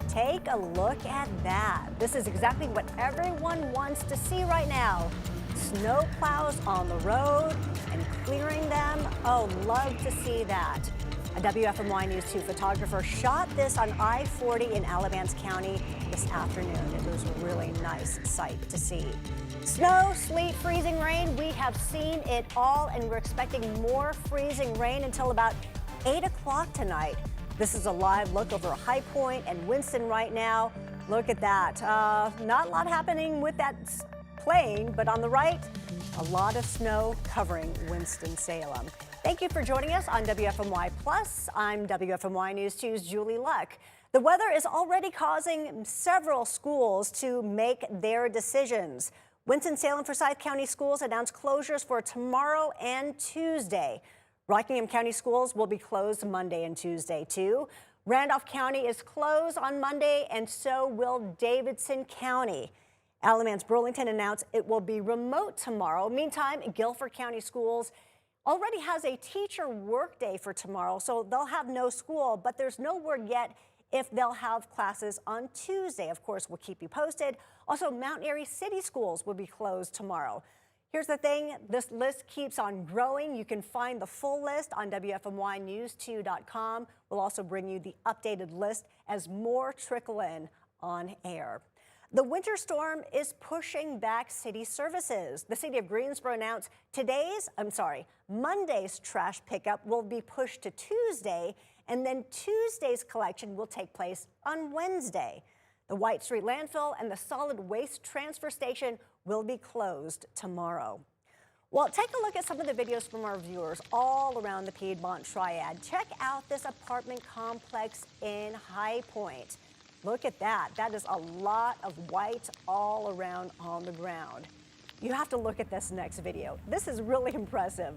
Take a look at that. This is exactly what everyone wants to see right now. Snow plows on the road and clearing them. Oh, love to see that. A WFMY News 2 photographer shot this on I-40 in Alamance County this afternoon. It was a really nice sight to see. Snow, sleet, freezing rain, we have seen it all, and we're expecting more freezing rain until about 8 o'clock tonight. This is a live look over High Point and Winston right now. Look at that. Not a lot happening with that plane, but on the right, a lot of snow covering Winston-Salem. Thank you for joining us on WFMY Plus. I'm WFMY News 2's Julie Luck. The weather is already causing several schools to make their decisions. Winston-Salem Forsyth County schools announced closures for tomorrow and Tuesday. Rockingham County schools will be closed Monday and Tuesday, too. Randolph County is closed on Monday, and so will Davidson County. Alamance Burlington announced it will be remote tomorrow. Meantime, Guilford County schools already has a teacher workday for tomorrow, so they'll have no school, but there's no word yet if they'll have classes on Tuesday. Of course, we'll keep you posted. Also, Mount Airy City schools will be closed tomorrow. Here's the thing, this list keeps on growing. You can find the full list on WFMYnews2.com. We'll also bring you the updated list as more trickle in on air. The winter storm is pushing back city services. The city of Greensboro announced Monday's trash pickup will be pushed to Tuesday, and then Tuesday's collection will take place on Wednesday. The White Street landfill and the solid waste transfer station will be closed tomorrow. Well, take a look at some of the videos from our viewers all around the Piedmont Triad. Check out this apartment complex in High Point. Look at that. That is a lot of white all around on the ground. You have to look at this next video. This is really impressive.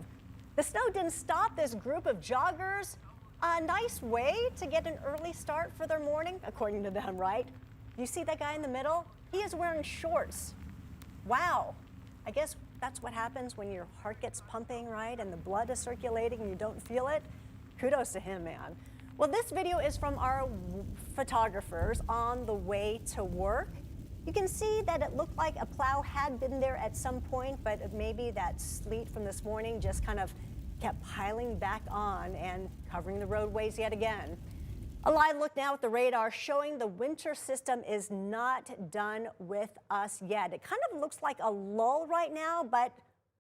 The snow didn't stop this group of joggers. A nice way to get an early start for their morning, according to them, right? You see that guy in the middle? He is wearing shorts. Wow. I guess that's what happens when your heart gets pumping, right? And the blood is circulating and you don't feel it. Kudos to him, man. Well, this video is from our photographers on the way to work. You can see that it looked like a plow had been there at some point, but maybe that sleet from this morning just kind of kept piling back on and covering the roadways yet again. A live look now at the radar showing the winter system is not done with us yet. It kind of looks like a lull right now, but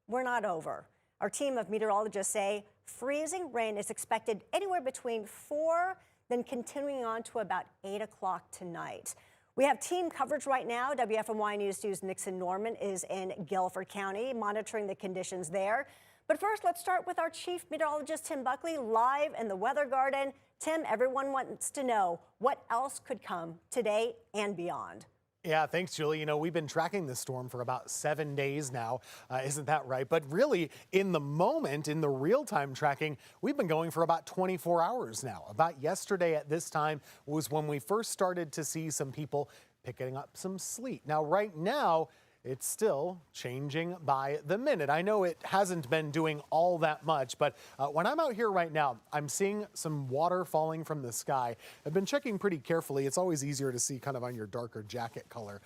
we're not over. Our team of meteorologists say freezing rain is expected anywhere between 4, then continuing on to about 8 o'clock tonight. We have team coverage right now. WFMY News 2's Nixon Norman is in Guilford County monitoring the conditions there. But first, let's start with our chief meteorologist, Tim Buckley, live in the Weather Garden. Tim, everyone wants to know what else could come today and beyond. Yeah, thanks, Julie. You know, we've been tracking this storm for about 7 days now. Isn't that right? But really, in the moment, in the real-time tracking, we've been going for about 24 hours now. About yesterday at this time was when we first started to see some people picking up some sleet. Now, right now, it's still changing by the minute. I know it hasn't been doing all that much, but when I'm out here right now, I'm seeing some water falling from the sky. I've been checking pretty carefully. It's always easier to see kind of on your darker jacket color.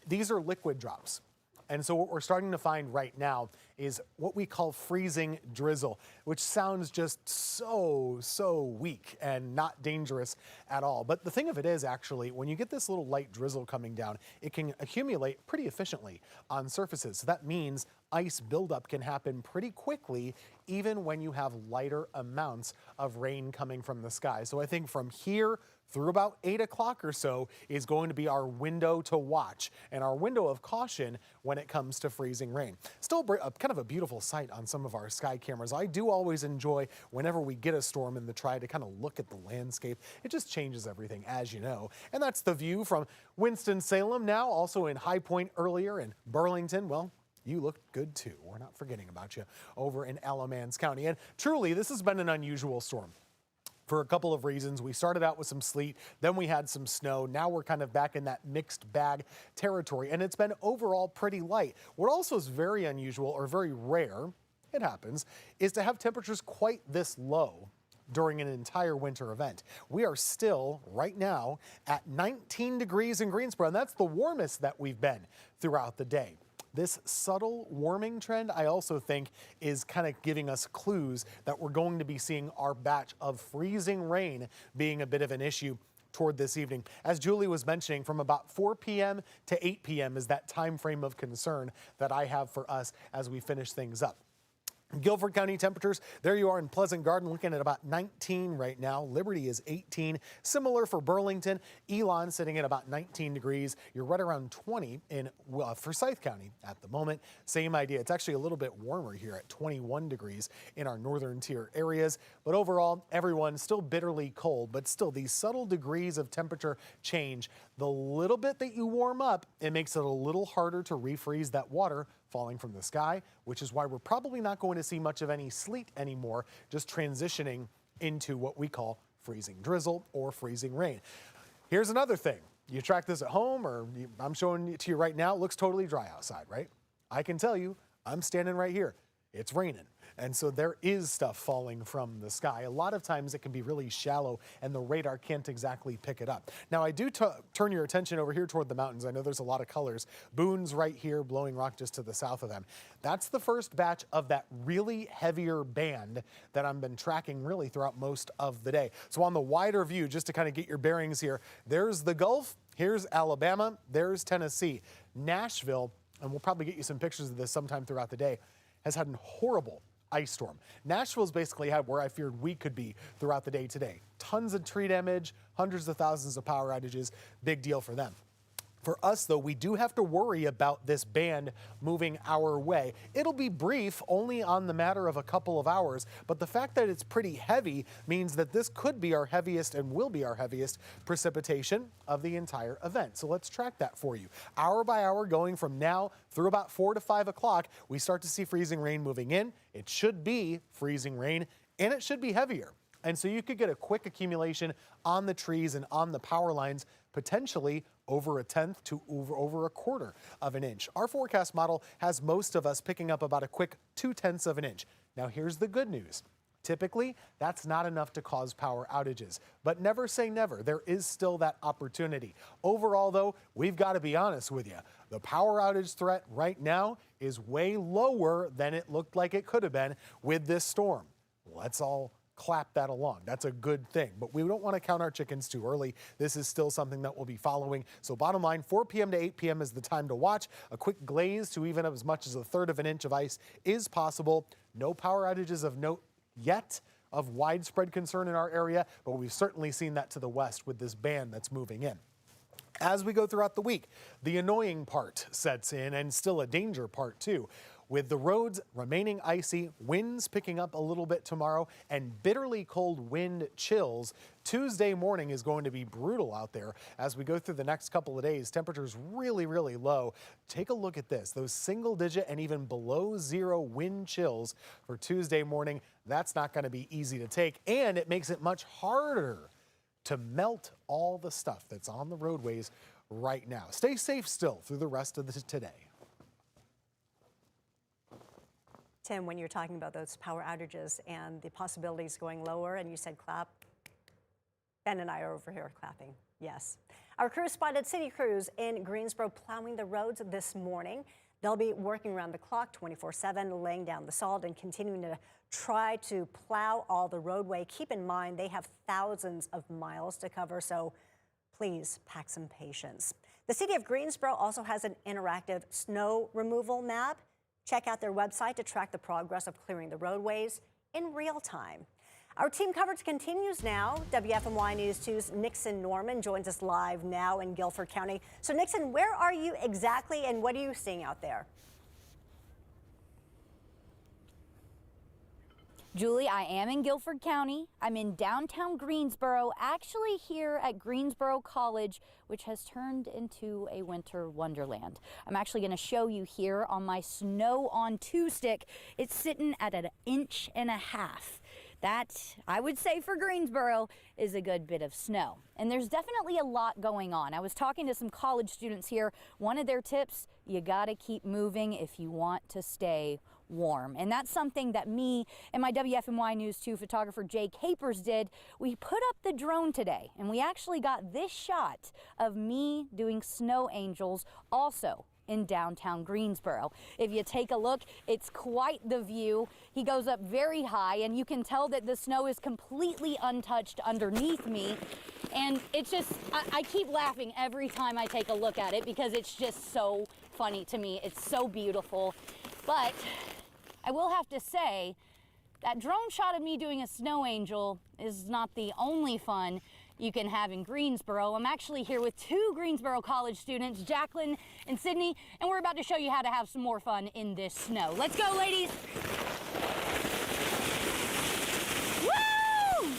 These are liquid drops. And so what we're starting to find right now is what we call freezing drizzle, which sounds just so weak and not dangerous at all. But the thing of it is, actually, when you get this little light drizzle coming down, it can accumulate pretty efficiently on surfaces. So that means ice buildup can happen pretty quickly, even when you have lighter amounts of rain coming from the sky. So I think from here through about 8 o'clock or so is going to be our window to watch and our window of caution when it comes to freezing rain. Still kind of a beautiful sight on some of our sky cameras. I do always enjoy whenever we get a storm in the Triad to kind of look at the landscape. It just changes everything, as you know. And that's the view from Winston-Salem now, also in High Point earlier in Burlington. Well, you look good too. We're not forgetting about you over in Alamance County. And truly, this has been an unusual storm for a couple of reasons. We started out with some sleet, then we had some snow. Now we're kind of back in that mixed bag territory, and it's been overall pretty light. What also is very unusual or very rare, it happens, is to have temperatures quite this low during an entire winter event. We are still right now at 19 degrees in Greensboro, and that's the warmest that we've been throughout the day. This subtle warming trend, I also think, is kind of giving us clues that we're going to be seeing our batch of freezing rain being a bit of an issue toward this evening. As Julie was mentioning, from about 4 p.m. to 8 p.m. is that time frame of concern that I have for us as we finish things up. Guilford County temperatures, there you are in Pleasant Garden, looking at about 19 right now. Liberty is 18. Similar for Burlington. Elon sitting at about 19 degrees. You're right around 20 in Forsyth County at the moment. Same idea. It's actually a little bit warmer here at 21 degrees in our northern tier areas. But overall, everyone still bitterly cold, but still these subtle degrees of temperature change. The little bit that you warm up, it makes it a little harder to refreeze that water falling from the sky, which is why we're probably not going to see much of any sleet anymore, just transitioning into what we call freezing drizzle or freezing rain. Here's another thing. You track this at home, or I'm showing it to you right now. It looks totally dry outside, right? I can tell you, I'm standing right here. It's raining. And so there is stuff falling from the sky. A lot of times it can be really shallow and the radar can't exactly pick it up. Now I do turn your attention over here toward the mountains. I know there's a lot of colors. Boone's right here, Blowing Rock just to the south of them. That's the first batch of that really heavier band that I've been tracking really throughout most of the day. So on the wider view, just to kind of get your bearings here, there's the Gulf, here's Alabama, there's Tennessee. Nashville, and we'll probably get you some pictures of this sometime throughout the day, has had a horrible ice storm. Nashville's basically had where I feared we could be throughout the day today. Tons of tree damage, hundreds of thousands of power outages, big deal for them. For us, though, we do have to worry about this band moving our way. It'll be brief, only on the matter of a couple of hours, but the fact that it's pretty heavy means that this could be our heaviest and will be our heaviest precipitation of the entire event. So let's track that for you. Hour by hour, going from now through about 4 to 5 o'clock, we start to see freezing rain moving in. It should be freezing rain, and it should be heavier. And so you could get a quick accumulation on the trees and on the power lines, potentially over 1/10 to over 1/4 of an inch. Our forecast model has most of us picking up about a quick 2/10 of an inch. Now here's the good news. Typically, that's not enough to cause power outages, but never say never. There is still that opportunity. Overall, though, we've got to be honest with you. The power outage threat right now is way lower than it looked like it could have been with this storm. Let's all clap that along. That's a good thing, but we don't want to count our chickens too early. This is still something that we'll be following. So bottom line, 4 p.m. to 8 p.m. is the time to watch. A quick glaze to even as much as 1/3 of an inch of ice is possible. No power outages of note yet of widespread concern in our area, but we've certainly seen that to the west with this band that's moving in. As we go throughout the week, the annoying part sets in, and still a danger part too. With the roads remaining icy, winds picking up a little bit tomorrow, and bitterly cold wind chills, Tuesday morning is going to be brutal out there. As we go through the next couple of days, temperatures really, really low. Take a look at this. Those single-digit and even below zero wind chills for Tuesday morning, that's not going to be easy to take, and it makes it much harder to melt all the stuff that's on the roadways right now. Stay safe still through the rest of today. Tim, when you're talking about those power outages and the possibilities going lower, and you said clap, Ben and I are over here clapping, yes. Our crew spotted city crews in Greensboro plowing the roads this morning. They'll be working around the clock 24/7, laying down the salt and continuing to try to plow all the roadway. Keep in mind, they have thousands of miles to cover, so please pack some patience. The city of Greensboro also has an interactive snow removal map. Check out their website to track the progress of clearing the roadways in real time. Our team coverage continues now. WFMY News 2's Nixon Norman joins us live now in Guilford County. So Nixon, where are you exactly and what are you seeing out there? Julie, I am in Guilford County. I'm in downtown Greensboro, actually here at Greensboro College, which has turned into a winter wonderland. I'm actually going to show you here on my snow on 2 stick. It's sitting at 1.5 inches. That, I would say for Greensboro, is a good bit of snow. And there's definitely a lot going on. I was talking to some college students here. One of their tips, you gotta keep moving if you want to stay warm. And that's something that me and my WFMY News 2 photographer Jay Capers did. We put up the drone today and we actually got this shot of me doing snow angels also in downtown Greensboro. If you take a look, it's quite the view. He goes up very high and you can tell that the snow is completely untouched underneath me. And it's just, I keep laughing every time I take a look at it because it's just so funny to me. It's so beautiful. But I will have to say, that drone shot of me doing a snow angel is not the only fun you can have in Greensboro. I'm actually here with two Greensboro College students, Jacqueline and Sydney, and we're about to show you how to have some more fun in this snow. Let's go, ladies. Woo!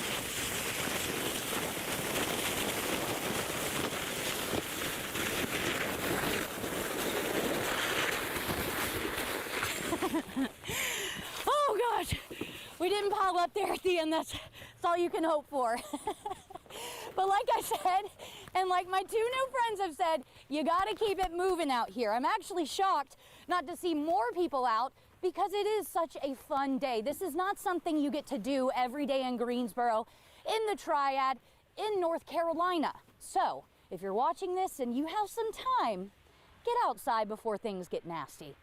Oh gosh, we didn't pile up there at the end. That's all you can hope for. But like I said, and like my two new friends have said, you gotta keep it moving out here. I'm actually shocked not to see more people out because it is such a fun day. This is not something you get to do every day in Greensboro, in the Triad, in North Carolina. So if you're watching this and you have some time, get outside before things get nasty.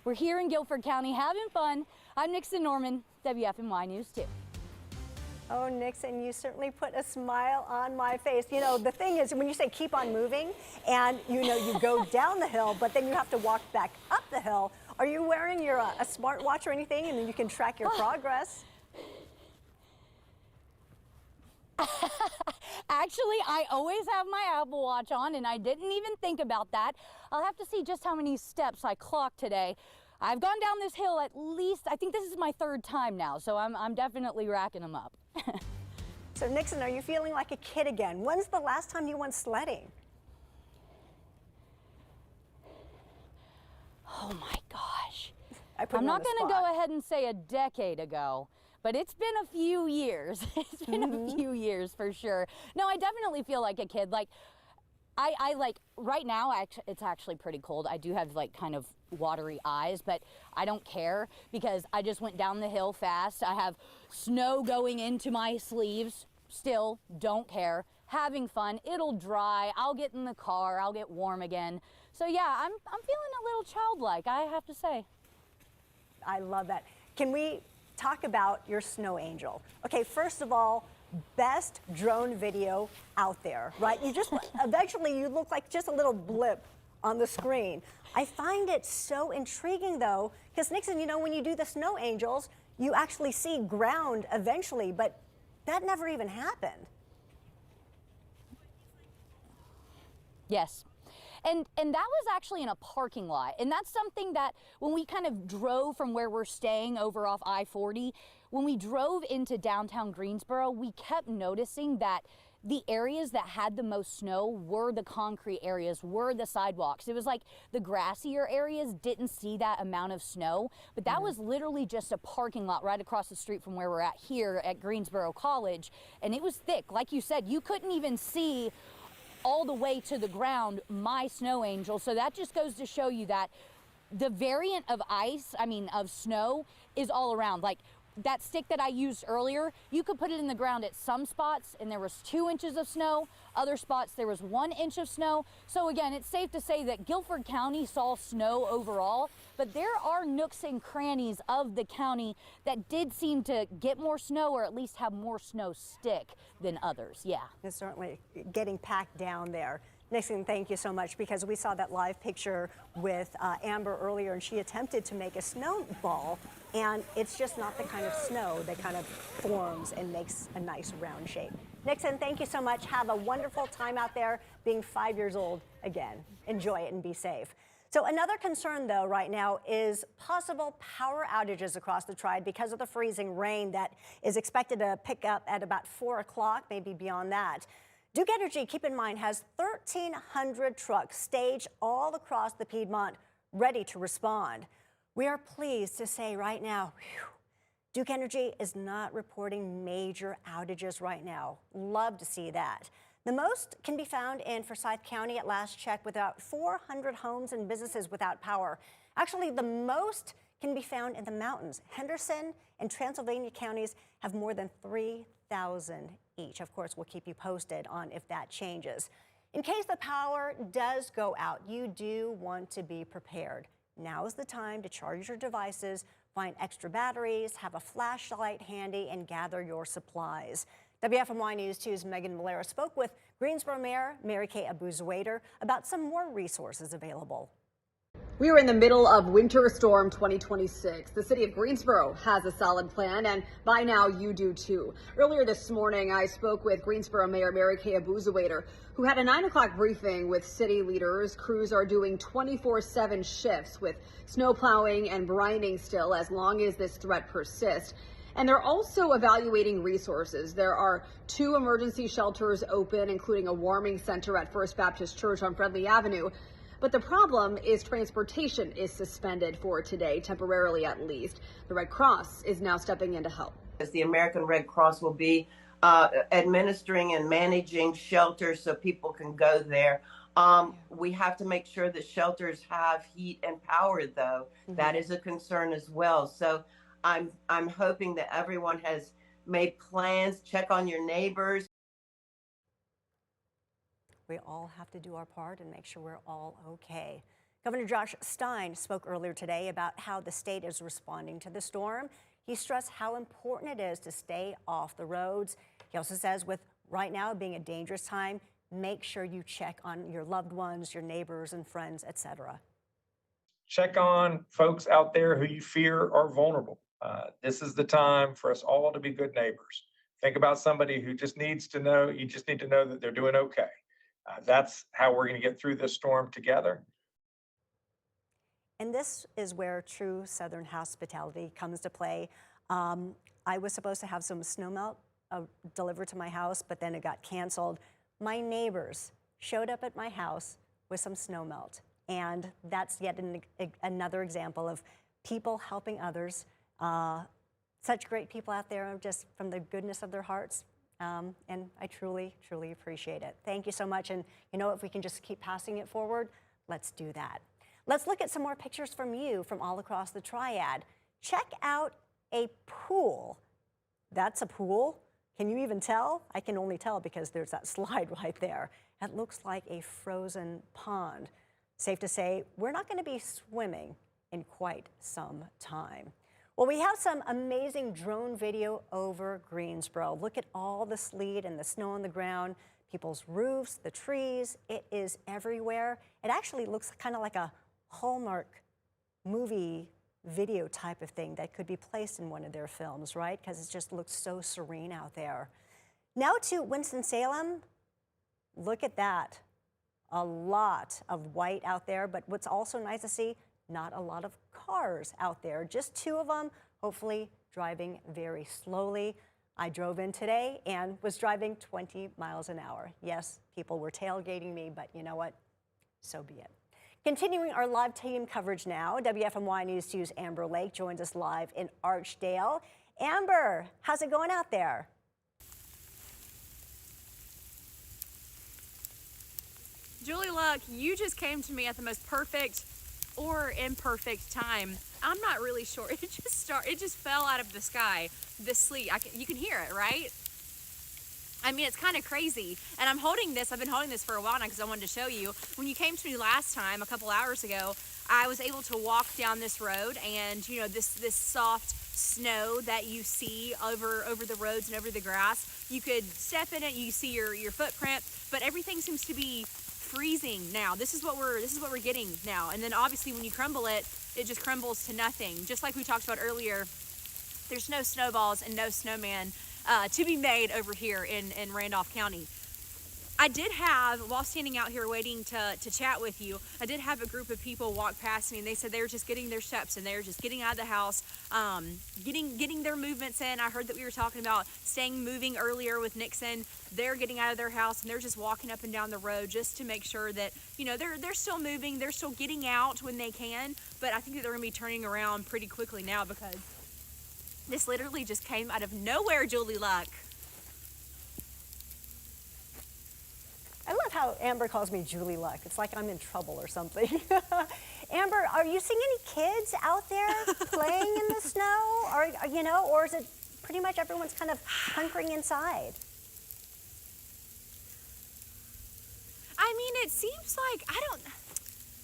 We're here in Guilford County having fun. I'm Nixon Norman, WFMY News 2. Oh, Nixon, you certainly put a smile on my face. You know, the thing is, when you say keep on moving and, you know, you go down the hill, but then you have to walk back up the hill, are you wearing your a smartwatch or anything, and then you can track your progress? Actually, I always have my Apple Watch on, and I didn't even think about that. I'll have to see just how many steps I clocked today. I've gone down this hill at least, I think this is my third time now, so I'm definitely racking them up. So Nixon, are you feeling like a kid again? When's the last time you went sledding? Oh my gosh. I'm not going to go ahead and say a decade ago, but it's been a few years. It's been a few years for sure. No, I definitely feel like a kid. Like, I like, right now, it's actually pretty cold. I do have like kind of watery eyes, but I don't care because I just went down the hill fast. I have snow going into my sleeves, still don't care. Having fun, it'll dry, I'll get in the car, I'll get warm again. So yeah, I'm feeling a little childlike, I have to say. I love that. Can we talk about your snow angel? Okay, first of all, best drone video out there, right? You just, eventually you look like just a little blip on the screen. I find it so intriguing though, because Nixon, you know, when you do the snow angels, you actually see ground eventually, but that never even happened. Yes. And that was actually in a parking lot. And that's something that when we kind of drove from where we're staying over off I-40, when we drove into downtown Greensboro, we kept noticing that the areas that had the most snow were the concrete areas, were the sidewalks. It was like the grassier areas didn't see that amount of snow, but that was literally just a parking lot right across the street from where we're at here at Greensboro College. And it was thick. Like you said, you couldn't even see all the way to the ground my snow angel. So that just goes to show you that the variant of of snow is all around. Like that stick that I used earlier, you could put it in the ground at some spots and there was 2 inches of snow, other spots there was 1 inch of snow. So again, it's safe to say that Guilford County saw snow overall, but there are nooks and crannies of the county that did seem to get more snow or at least have more snow stick than others, yeah. It's certainly getting packed down there. Nixon, thank you so much, because we saw that live picture with Amber earlier, and she attempted to make a snowball, and it's just not the kind of snow that kind of forms and makes a nice round shape. Nixon, thank you so much. Have a wonderful time out there being 5 years old again. Enjoy it and be safe. So another concern, though, right now is possible power outages across the Triad because of the freezing rain that is expected to pick up at about 4 o'clock, maybe beyond that. Duke Energy, keep in mind, has 1,300 trucks staged all across the Piedmont ready to respond. We are pleased to say right now, Duke Energy is not reporting major outages right now. Love to see that. The most can be found in Forsyth County at last check, with about 400 homes and businesses without power. Actually, the most can be found in the mountains. Henderson and Transylvania counties have more than 3,000 each. Of course, we'll keep you posted on if that changes. In case the power does go out, you do want to be prepared. Now is the time to charge your devices, find extra batteries, have a flashlight handy, and gather your supplies. WFMY News 2's Megan Malera spoke with Greensboro Mayor Mary Kay Abuzawader about some more resources available. We are in the middle of Winter Storm 2026. The city of Greensboro has a solid plan, and by now you do too. Earlier this morning, I spoke with Greensboro Mayor Mary Kay Abuzawader, who had a 9 o'clock briefing with city leaders. Crews are doing 24/7 shifts with snow plowing and brining still as long as this threat persists. And they're also evaluating resources. There are 2 emergency shelters open, including a warming center at First Baptist Church on Friendly Avenue. But the problem is transportation is suspended for today, temporarily at least. The Red Cross is now stepping in to help. As the American Red Cross will be administering and managing shelters so people can go there. We have to make sure that shelters have heat and power, though. That is a concern as well. So I'm hoping that everyone has made plans. Check on your neighbors. We all have to do our part and make sure we're all okay. Governor Josh Stein spoke earlier today about how the state is responding to the storm. He stressed how important it is to stay off the roads. He also says with right now being a dangerous time, make sure you check on your loved ones, your neighbors and friends, etc. Check on folks out there who you fear are vulnerable. This is the time for us all to be good neighbors. Think about somebody who just needs to know, you just need to know that they're doing okay. That's how we're going to get through this storm together. And this is where true Southern hospitality comes to play. I was supposed to have some snow melt delivered to my house, but then it got canceled. My neighbors showed up at my house with some snow melt. And that's yet another example of people helping others. Such great people out there, just from the goodness of their hearts. And I truly, truly appreciate it. Thank you so much. And you know, if we can just keep passing it forward, let's do that. Let's look at some more pictures from you from all across the Triad. Check out a pool. That's a pool. Can you even tell? I can only tell because there's that slide right there. It looks like a frozen pond. Safe to say, we're not going to be swimming in quite some time. Well, we have some amazing drone video over Greensboro. Look at all the sleet and the snow on the ground, people's roofs, the trees. It is everywhere. It actually looks kind of like a Hallmark movie video type of thing that could be placed in one of their films, right? Because it just looks so serene out there. Now to Winston-Salem. Look at that. A lot of white out there, but what's also nice to see, not a lot of cars out there, just 2 of them, hopefully driving very slowly. I drove in today and was driving 20 miles an hour. Yes, people were tailgating me, but you know what? So be it. Continuing our live team coverage now, WFMY News 2's Amber Lake joins us live in Archdale. Amber, how's it going out there? Julie Luck, you just came to me at the most perfect or imperfect time. I'm not really sure. It just fell out of the sky. This sleet, you can hear it, right? I mean, it's kind of crazy. And I'm holding this. I've been holding this for a while now because I wanted to show you. When you came to me last time, a couple hours ago, I was able to walk down this road, and you know, this soft snow that you see over the roads and over the grass. You could step in it. You see your footprint, but everything seems to be freezing now. This is what we're getting now. And then obviously when you crumble it, it just crumbles to nothing. Just like we talked about earlier, there's no snowballs and no snowman to be made over here in Randolph County. I did have, while standing out here waiting to chat with you, I did have a group of people walk past me, and they said they were just getting their steps and they were just getting out of the house, getting their movements in. I heard that we were talking about moving earlier with Nixon. They're getting out of their house and they're just walking up and down the road just to make sure that, you know, they're still moving, they're still getting out when they can. But I think that they're gonna be turning around pretty quickly now because this literally just came out of nowhere, Julie Luck. I love how how Amber calls me Julie Luck. It's like I'm in trouble or something. Amber, are you seeing any kids out there playing in the snow? Or, you know, or is it pretty much everyone's kind of hunkering inside? I mean, it seems like,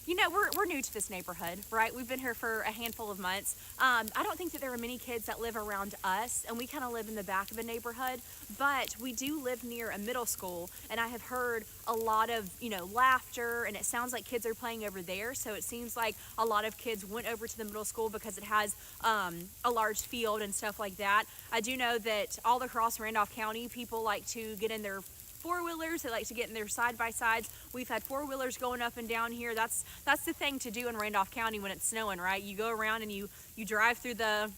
you know, we're new to this neighborhood, right? We've been here for a handful of months. I don't think that there are many kids that live around us, and we kind of live in the back of a neighborhood, but we do live near a middle school, and I have heard a lot of, you know, laughter, and it sounds like kids are playing over there, so it seems like a lot of kids went over to the middle school because it has a large field and stuff like that. I do know that all across Randolph County, people like to get in their four-wheelers. They like to get in their side-by-sides. We've had four-wheelers going up and down here. That's the thing to do in Randolph County when it's snowing, right? You go around and you drive through the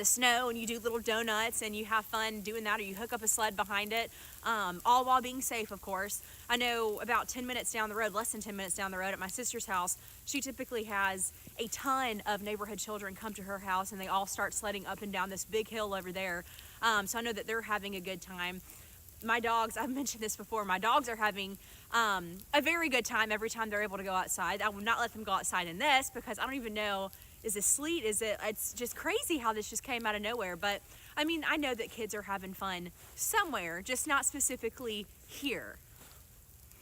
snow and you do little donuts and you have fun doing that, or you hook up a sled behind it, all while being safe, of course. I know about 10 minutes down the road, less than 10 minutes down the road at my sister's house, she typically has a ton of neighborhood children come to her house and they all start sledding up and down this big hill over there. So I know that they're having a good time. My dogs, I've mentioned this before, my dogs are having a very good time every time they're able to go outside. I will not let them go outside in this because I don't even know, is this sleet? It's just crazy how this just came out of nowhere. But I mean, I know that kids are having fun somewhere, just not specifically here.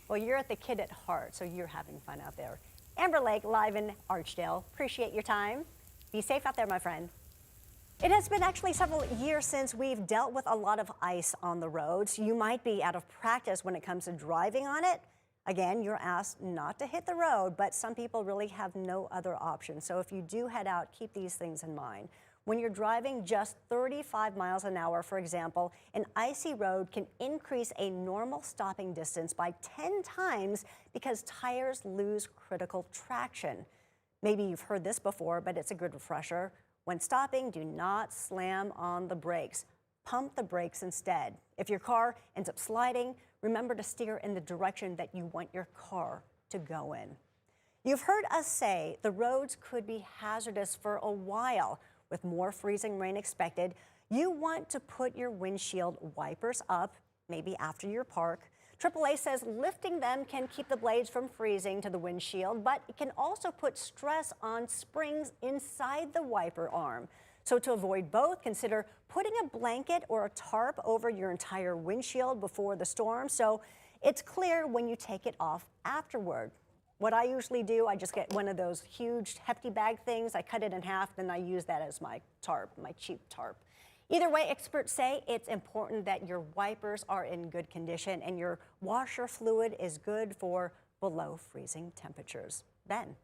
Well, you're at the Kid at Heart, so you're having fun out there. Amber Lake, live in Archdale. Appreciate your time. Be safe out there, my friend. It has been actually several years since we've dealt with a lot of ice on the roads. You might be out of practice when it comes to driving on it. Again, you're asked not to hit the road, but some people really have no other option. So if you do head out, keep these things in mind. When you're driving just 35 miles an hour, for example, an icy road can increase a normal stopping distance by 10 times because tires lose critical traction. Maybe you've heard this before, but it's a good refresher. When stopping, do not slam on the brakes. Pump the brakes instead. If your car ends up sliding, remember to steer in the direction that you want your car to go in. You've heard us say the roads could be hazardous for a while. With more freezing rain expected, you want to put your windshield wipers up, maybe after your park. AAA says lifting them can keep the blades from freezing to the windshield, but it can also put stress on springs inside the wiper arm. So to avoid both, consider putting a blanket or a tarp over your entire windshield before the storm so it's clear when you take it off afterward. What I usually do, I just get one of those huge hefty bag things, I cut it in half, then I use that as my tarp, my cheap tarp. Either way, experts say it's important that your wipers are in good condition and your washer fluid is good for below freezing temperatures. Ben.